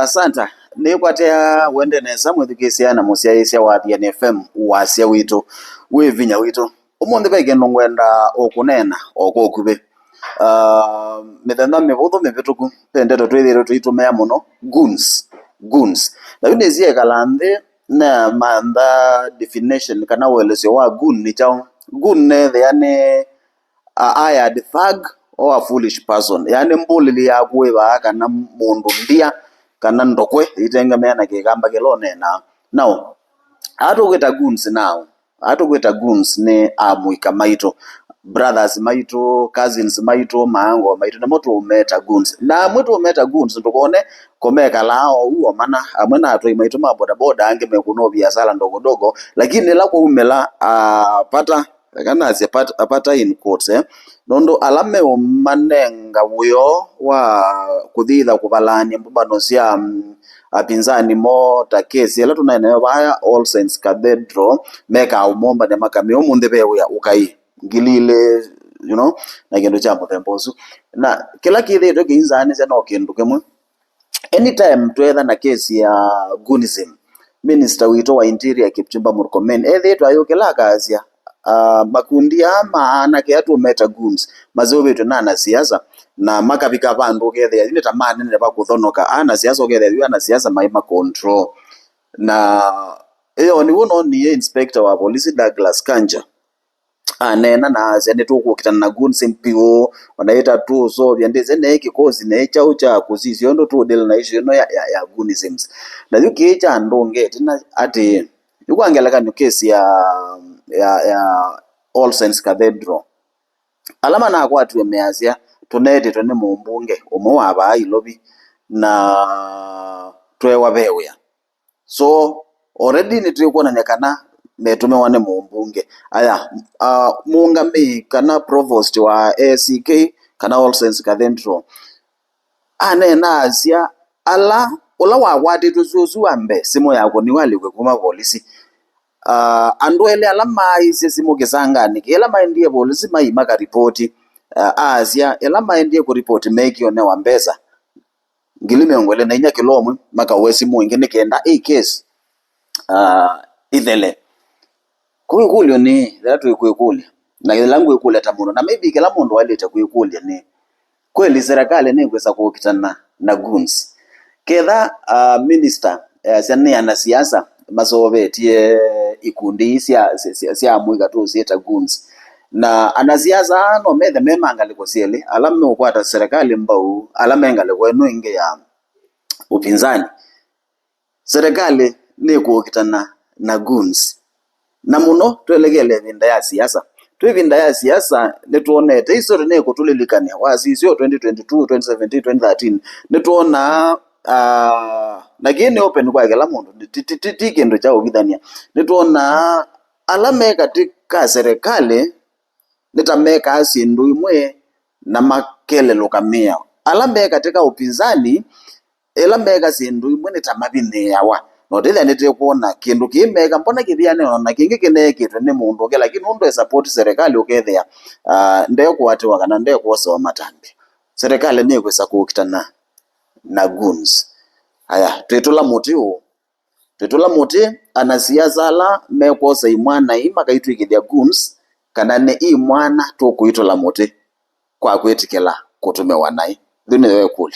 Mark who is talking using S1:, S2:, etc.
S1: Santa nikwatea wende nesa mwithikisiana musiaisya wa Thiani FM wasia witu wi vinya witu umuthi bege nongwenda okunena okukubi mithenya mivuthu mivituku pendete twithire twitumia muno goons na yune ziekala nthi na mantha definition kana welesyo wa goon ni chao goon ne yani a hired thug or a foolish person yani mbulili ya kuiva kana mundu ndia kana ndokwe itengemea na kigamba kilone now atugwita goons ni amwika maito brothers maito cousins maito maango maito na moto umeta goons na mwitu umeta goons ndukone komeka lao uo mana amwena atoi maito maboda boda ange mekuno biashara ndogo dogo lakini lako umela pata kana apata in quotes nondo alame umanenga uyo wa kuthitha kubalania mbano cia apinzani mo ta kesi ala tunayo baya All Saints Cathedral meka umomba ne makame umunde bewe ukai ngilile na kendo cha mtembozu na kila kithe kinzani cia no kindu kemwe anytime twetha na kesi ya goonism minister wito wa interior Kipchumba Murkomen ethetwa yokela kazia makundi maana ke atu meta goons mazobe tunana siasa na makabika bandu gethe ine tamani ne bakuthonoka ana siasa gethe ana siasa maima control na ni wono ni inspector wa police Douglas Kanja anena na zene tukukitana na goons mpio wanaita tu so byandeze ne kikozi ne chaucha kuzizio ndo tu deal na issue no ya goonism na yuki cha ndonge tina ati yukwangela ni kesi ya All Saints Cathedral alama na kwatu emeazia tunete tone mumbunge umo waba ilobi na twewa bewe so already ni tulikuwa nanyakana metume wane mumbunge aya muungami kana provost wa ACK kana All Saints Cathedral anena azia ala ola wawati tuzuzu ambe simo yako ni wali kuma polisi andwele alama ise simoke sangani kela maendie polisi maima ka report azia elama ndie ku report make yone wambeza ngilime ngwele na inyake lomwe maka wesi mu ngene kenda case ithele kuikulyo ni thatu kuikulya na langu ikuleta muno na maybe kila mundu waleta kuikulya ni kweli serikali ni kwesa kukitana na goons kedha minister sania na siasa masobetie ikundi sia mwiga tu sieta goons na anasiasa no methe memanga likosiele alame ukwata serikali mbau alame ngale kwenu inge ya upinzani serikali ni kukitana na goons na muno twelegele vinda ya siasa twivinda ya siasa netuonete history ne kutulilikania wasisio 2022 2017 2013 netuona nagene open kwa kila mundu tikendo cha ubidhania netuona alame katika serikali nitameka asindu imwe na makele lokamia alame katika upinzani elameka sindu imwe nitamabine yawa notela nete kuona kindu kimeka mbona kithiane na kingi kinekitwe ni mundu ke lakini undu support serikali ukethea ndio kuatewa kana ndio kuosa matambi serikali ni kwesa kukitana na goons aya twetula muti anasiasa la mekosa imwana ima kaitwikithia goons kana ne imwana tukuitola muti kwa kwetikela kutume wanai thune wewe kuli